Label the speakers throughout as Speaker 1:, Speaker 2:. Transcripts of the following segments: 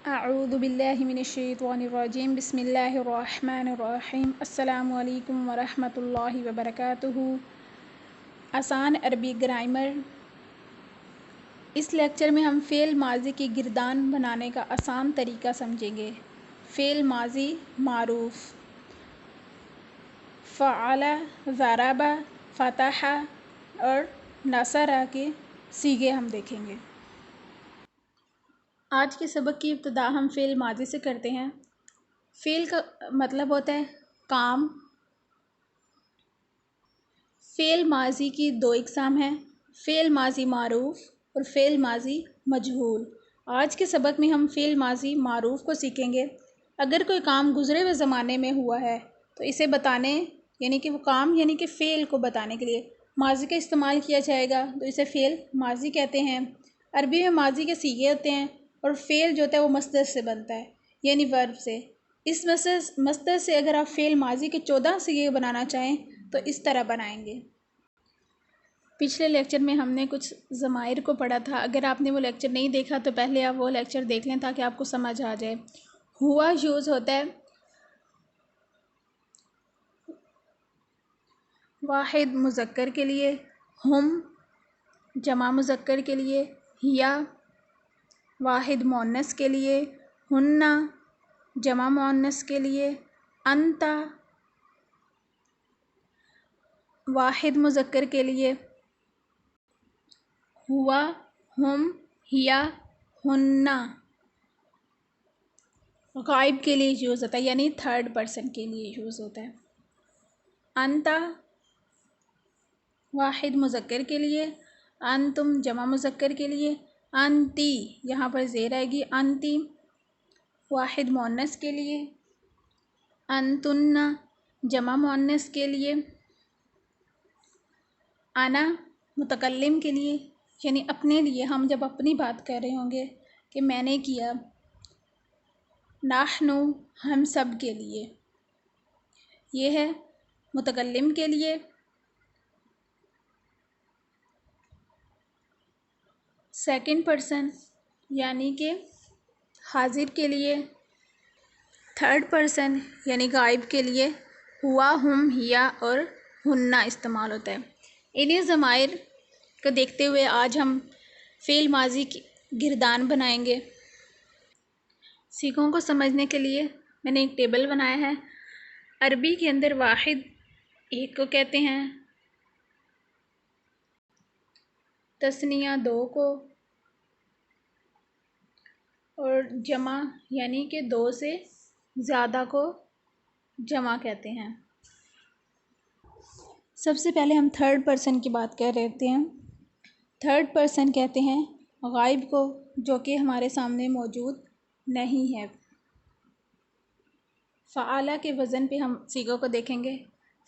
Speaker 1: अऊज़ु बिल्लाहि मिनश्शैतानिर्रजीम बिस्मिल्लाहिर्रहमानिर्रहीम अस्सलामु अलैकुम वरहमतुल्लाहि वबरकातुहू। आसान अरबी ग्रामर। इस लेक्चर में हम फ़ेल माज़ी की गिरदान बनाने का आसान तरीका समझेंगे। फ़ेल माज़ी मारूफ़ फ़अला, ज़रबा, फ़तहा और नसरा के सीगे हम देखेंगे। आज के सबक की इब्तिदा हम फ़ेल माज़ी से करते हैं। फ़ेल का मतलब होता है काम। फ़ेल माज़ी की दो इक़साम हैं, फ़ेल माज़ी मारूफ़ और फ़ेल माज़ी मजहूल। आज के सबक में हम फ़ेल माज़ी मारूफ़ को सीखेंगे। अगर कोई काम गुज़रे हुए ज़माने में हुआ है तो इसे बताने यानी कि वो काम यानी कि फ़ेल को बताने के लिए माज़ी का इस्तेमाल किया जाएगा, तो इसे फ़ेल माज़ी कहते हैं। अरबी में माज़ी के सीगे होते हैं और फ़ेल जो होता है वो मस्दर से बनता है यानी वर्ब से। इस मस्दर से अगर आप फ़ेल माज़ी के 14 सीगे बनाना चाहें तो इस तरह बनाएंगे। पिछले लेक्चर में हमने कुछ ज़माइर को पढ़ा था। अगर आपने वो लेक्चर नहीं देखा तो पहले आप वो लेक्चर देख लें ताकि आपको समझ आ जाए। हुआ यूज़ होता है वाहिद मुज़क्कर के लिए, हम जमा मुज़क्कर के लिए, हिया वाहिद मुअन्नस के लिए, हुन्ना जमा मुअन्नस के लिए, अंता वाहिद मुज़क्कर के लिए, हुआ, हम, हिया, हुन्ना गायब के लिए यूज़ होता है यानी थर्ड पर्सन के लिए यूज़ होता है। अंता वाहिद मुज़क्कर के लिए, अंतुम जमा मुज़क्कर के लिए, अंती यहाँ पर ज़ेर आएगी, अंती वाहिद मुअन्नस के लिए, अंतुन्ना जमा मुअन्नस के लिए, आना मुतकल्लिम के लिए यानी अपने लिए, हम जब अपनी बात कर रहे होंगे कि मैंने किया, नाहनु हम सब के लिए, ये है मुतकल्लिम के लिए। सेकंड पर्सन यानी कि हाजिर के लिए। थर्ड पर्सन यानी गायब के लिए हुआ, हम, हिया और हुन्ना इस्तेमाल होता है। इन्हीं ज़माइर को देखते हुए आज हम फ़ेल माज़ी की गिरदान बनाएंगे। सीखों को समझने के लिए मैंने एक टेबल बनाया है। अरबी के अंदर वाहिद एक को कहते हैं, तस्निया दो को और जमा यानी कि दो से ज़्यादा को जमा कहते हैं। सबसे पहले हम थर्ड पर्सन की बात कर रहे हैं। थर्ड पर्सन कहते हैं गायब को जो कि हमारे सामने मौजूद नहीं है। फ़आला के वज़न पे हम सीगों को देखेंगे।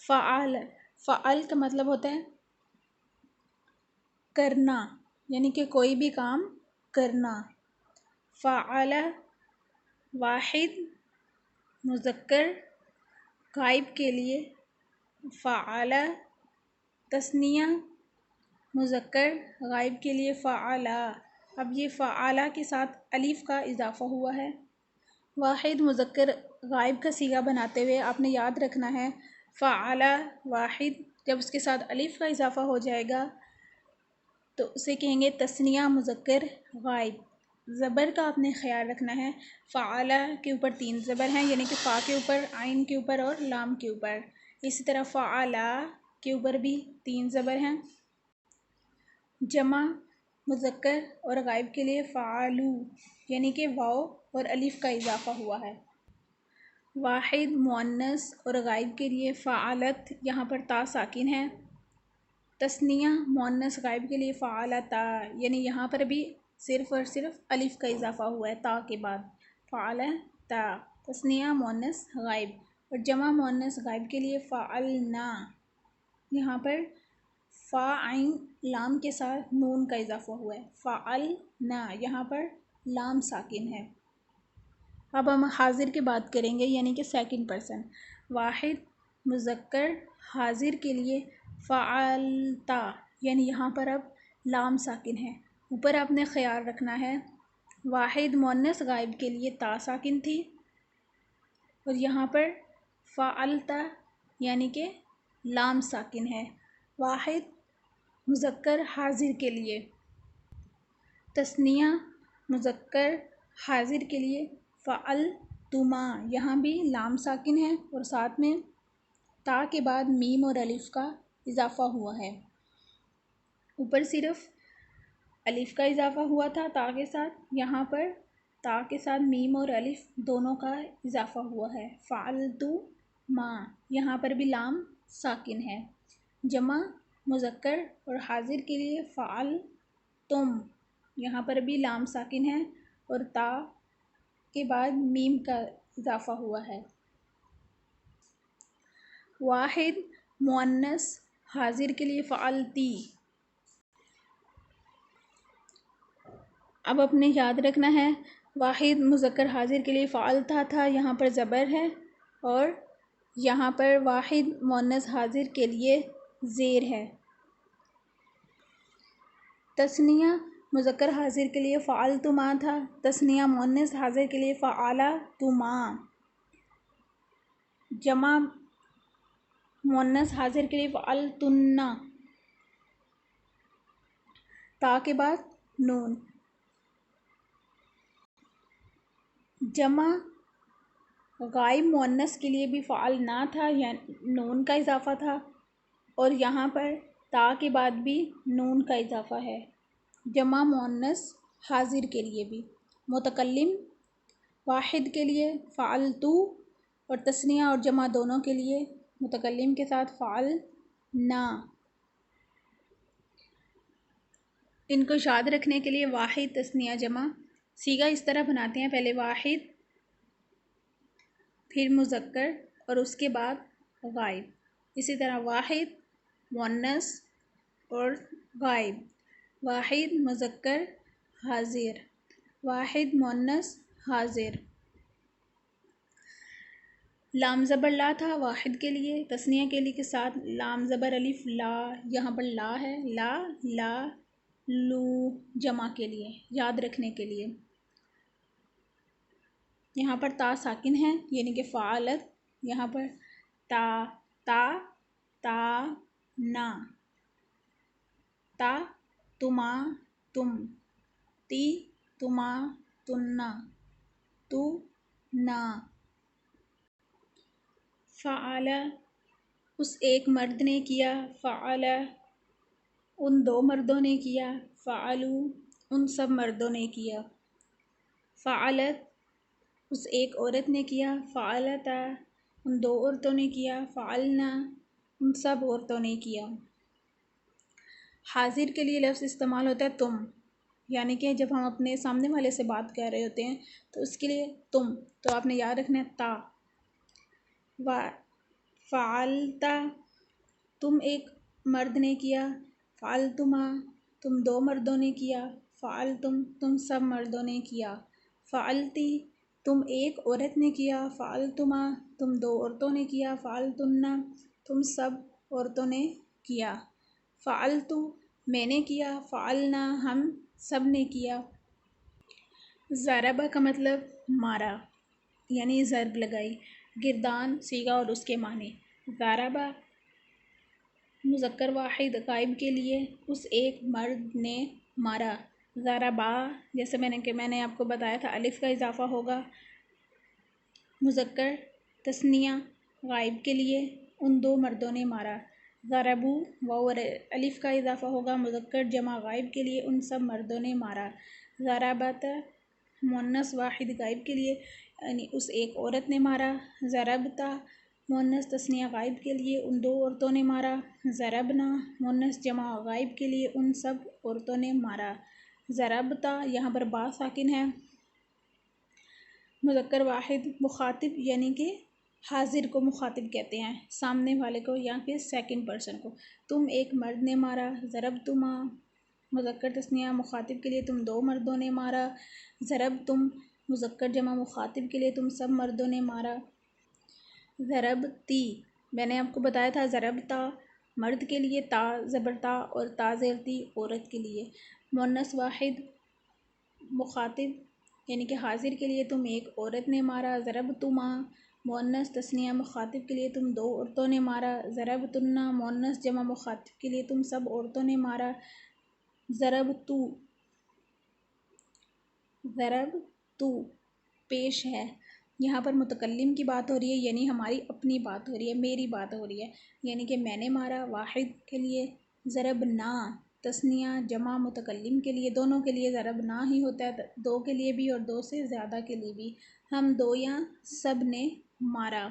Speaker 1: फ़आल, फ़आल का मतलब होता है करना यानी कि कोई भी काम करना। फ़आला वाहिद मुज़क्कर गायब के लिए, फ़आला तस्निया मुज़क्कर गायब के लिए फ़आला। अब ये फ़आला के साथ अलिफ़ का इजाफ़ा हुआ है। वाहिद मुज़क्कर गायब का सीगा बनाते हुए आपने याद रखना है फ़आला वाहिद, जब उसके साथ अलिफ़ का इजाफ़ा हो जाएगा तो उसे कहेंगे तस्निया मुज़क्कर गायब। ज़बर का आपने ख्याल रखना है। फ़आला के ऊपर 3 ज़बर हैं यानी कि फ़ा के ऊपर, आइन के ऊपर और लाम के ऊपर। इसी तरह फ़आला के ऊपर भी 3 ज़बर हैं। जमा मुज़क्कर और गायब के लिए फ़आलू यानी कि वाव और अलिफ़ का इजाफ़ा हुआ है। वाहिद मुअन्नस और गायब के लिए फ़आलत, यहाँ पर ता साकिन है। तस्निया मुअन्नस गायब के लिए फ़आलता यानी यहाँ पर भी सिर्फ़ और सिर्फ अलिफ़ का इजाफ़ा हुआ है ता के बाद। फ़आलता तस्निया मुअन्नस गायब और जमा मुअन्नस गायब के लिए फ़आलना, यहाँ पर फ़ा आइन लाम के साथ नून का इजाफ़ा हुआ है। फ़आलना यहाँ पर लाम साकिन है। अब हम हाजिर की बात करेंगे यानी कि सेकंड पर्सन। वाहिद मुज़क्कर हाजिर के लिए फ़आलता यानी यहाँ पर अब लाम साकिन है। ऊपर आपने ख्याल रखना है वाहिद मुअन्नस गायब के लिए ता साकिन थी। और यहाँ पर फ़अलता यानी कि लाम साकिन है। वाहिद मुज़क्कर हाजिर के लिए, तस्निया मुज़क्कर हाजिर के लिए फ़अल तुमा, यहाँ भी लाम साकिन है और साथ में ता के बाद मीम और अलिफ का इजाफ़ा हुआ है। ऊपर सिर्फ अलिफ का इजाफ़ा हुआ था ता के साथ, यहाँ पर ता के साथ मीम और अलिफ दोनों का इजाफ़ा हुआ है। फ़अलतु मा, यहाँ पर भी लाम साकिन है। जमा मुज़क्कर और हाजिर के लिए फ़अल तुम, यहाँ पर भी लाम साकिन है और ता के बाद मीम का इजाफ़ा हुआ है। वाहिद मुअन्नस हाजिर के लिए फ़अलती। अब अपने याद रखना है, वाहिद मुज़क्कर हाजिर के लिए फ़अलता था, यहाँ पर ज़बर है और यहाँ पर वाहिद मुअन्नस हाजिर के लिए ज़ेर है। तस्निया मुज़क्कर हाजिर के लिए फ़अलतुमा था, तस्निया मुअन्नस हाजिर के लिए फ़अलतुमा। जमा मुअन्नस हाजिर के लिए फ़अलतुन्ना, ता के बाद नून। जमा गायब मुअन्नस के लिए भी फ़अल ना था, या नून का इजाफ़ा था और यहाँ पर ता के बाद भी नून का इजाफ़ा है। जमा मुअन्नस हाजिर के लिए भी, मुतकल्लिम वाहिद के लिए फ़अलतु और तस्निया और जमा दोनों के लिए मुतकल्लिम के साथ फ़अल ना। इनको याद रखने के लिए वाहिद तस्निया जमा सीगा इस तरह बनाते हैं, पहले वाहिद फिर मुज़क्कर और उसके बाद गायब। इसी तरह वाहिद मुअन्नस और गायब, वाहिद मुज़क्कर हाजिर, वाहिद मुअन्नस हाजिर। लाम ज़बर ला था वाहिद के लिए, तस्निया के लिए के साथ लाम ज़बर अलिफ ला, यहाँ पर ला है, ला ला लू जमा के लिए याद रखने के लिए। यहाँ पर ता साकिन है यानी कि फ़ालत, यहाँ पर ता ता ता ना, ता तुमा तुम, ती तुमा तुन्ना, तू ना। फ़अला उस एक मर्द ने किया, फ़अला उन दो मर्दों ने किया, फ़अलू उन सब मर्दों ने किया। फ़अलत उस एक औरत ने किया, फ़अलता उन दो औरतों ने किया, फ़अलना उन सब औरतों ने किया। हाजिर के लिए लफ्ज़ इस्तेमाल होता है तुम, यानी कि जब हम अपने सामने वाले से बात कर रहे होते हैं तो उसके लिए तुम, तो आपने याद रखना है ता। व फ़अलता तुम एक मर्द ने किया, फ़अलतुमा तुम दो मर्दों ने किया, फ़अलतुम तुम सब मर्दों ने किया, फ़अलती तुम एक औरत ने किया, फ़अलतुमा तुम दो औरतों ने किया, फ़अलतुन्ना तुम सब औरतों ने किया, फ़अलतु मैंने किया, फ़अलना हम सब ने किया। ज़रबा का मतलब मारा यानी ज़रब लगाई। गिरदान सीगा और उसके माने। ज़रबा मुज़क्कर वाहिद गायब के लिए उस एक मर्द ने मारा। ज़रबा जैसे मैंने आपको बताया था अलिफ का इजाफ़ा होगा। मुज़क्कर तस्निया गायब के लिए उन दो मर्दों ने मारा। ज़रबू वाव और अलिफ का इजाफ़ा होगा। मुज़क्कर जमा गायब के लिए उन सब मर्दों ने मारा। ज़रबत मुअन्नस वाहिद गायब के लिए यानी उस एक औरत ने मारा। ज़रबता मुअन्नस तस्निया गायब के लिए उन दो औरतों ने मारा। ज़रबना मुअन्नस जमा गायब के लिए उन सब औरतों ने मारा। ज़रबता यहाँ पर बा साकिन है। मुज़क्कर वाहिद मुखातिब यानी कि हाजिर को मुखातिब कहते हैं, सामने वाले को या फिर सेकंड पर्सन को। तुम एक मर्द ने मारा। ज़रबतुमा मुज़क्कर तस्निया मुखातिब के लिए तुम दो मर्दों ने मारा। ज़रबतुम मुज़क्कर जमा मुखातिब के लिए तुम सब मर्दों ने मारा। ज़रबती मैंने आपको बताया था ज़रबता मर्द के लिए ता ज़बरता और ता ज़ेरती औरत के लिए। मुअन्नस वाहिद मुखातिब यानी कि हाजिर के लिए तुम एक औरत ने मारा। ज़रबतुमा मुअन्नस तस्निया मुखातिब के लिए तुम दो औरतों ने मारा। ज़रबतुन्ना मुअन्नस जमा मुखातिब के लिए तुम सब औरतों ने मारा। ज़रबतु ज़रबतु पेश है। यहाँ पर मुतकल्लिम की बात हो रही है, यानी हमारी अपनी बात हो रही है, मेरी बात हो रही है, यानी कि मैंने मारा। वाहिद के लिए ज़रबना तस्निया जमा मुतकल्लिम के लिए, दोनों के लिए ज़रबना ही होता है, दो के लिए भी और दो से ज़्यादा के लिए भी। हम दो या सब ने मारा।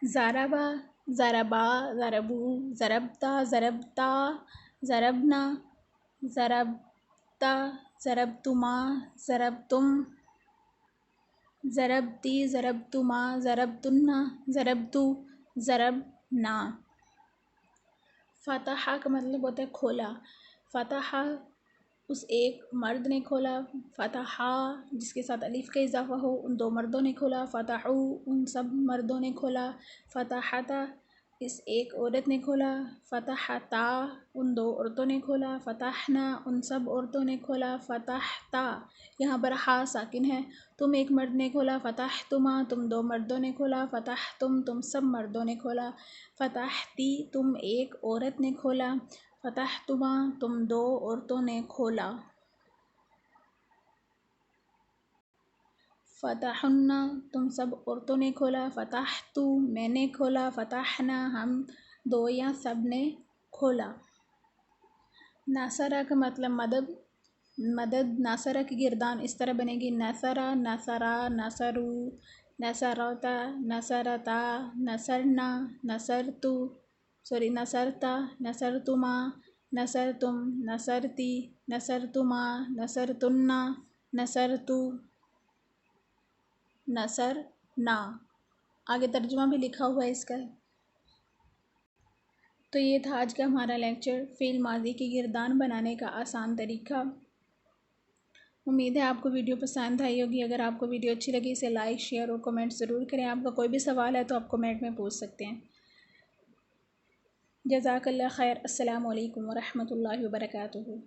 Speaker 1: ज़रबा ज़रबा ज़रबू ज़रबता ज़रबता ज़रबना ज़रबता ज़रबतुमा ज़रबतुम ज़रबती ज़रबतुमा ज़रबतुन्ना ज़रबतु ज़रबना। फ़तहा का मतलब होता है खोला। फ़तहा उस एक मर्द ने खोला। फ़तहा जिसके साथ अलिफ का इजाफ़ा हो, उन दो मर्दों ने खोला। फ़तहू उन सब मर्दों ने खोला। फ़तहता इस एक औरत ने खोला। फ़तहता उन दो औरतों ने खोला। फ़तहना उन सब औरतों ने खोला। फ़तहता यहाँ पर हा साकिन है। तुम एक मर्द ने खोला। फ़तहतुमा तुम दो मर्दों ने खोला। फ़तहतुम तुम सब मर्दों ने खोला। फ़तहती तुम एक औरत ने खोला। फ़तहतुमा तुम दो औरतों ने खोला। फ़तहुन्ना तुम सब औरतों ने खोला। फ़तहतु मैंने खोला। फ़तहना हम दो या सब ने खोला। नसरा का मतलब मदद। मदद नसरा की गिरदान इस तरह बनेगी। नसरा नसरा नसरू नसरता नसरता नसरना नसरतु नसरता नसरतुमा नसरतुम नसरती नसरतुमा नसरतुन्ना नसरतु नसरना। आगे तर्जुमा भी लिखा हुआ है इसका। तो ये था आज का हमारा लेक्चर, फ़िल माज़ी की गिरदान बनाने का आसान तरीका। उम्मीद है आपको वीडियो पसंद आई होगी। अगर आपको वीडियो अच्छी लगी इसे लाइक शेयर और कमेंट ज़रूर करें। आपका कोई भी सवाल है तो आप कमेंट में पूछ सकते हैं। जज़ाकल्लाह खैर। अस्सलामु अलैकुम व रहमतुल्लाहि व बरकातुहू।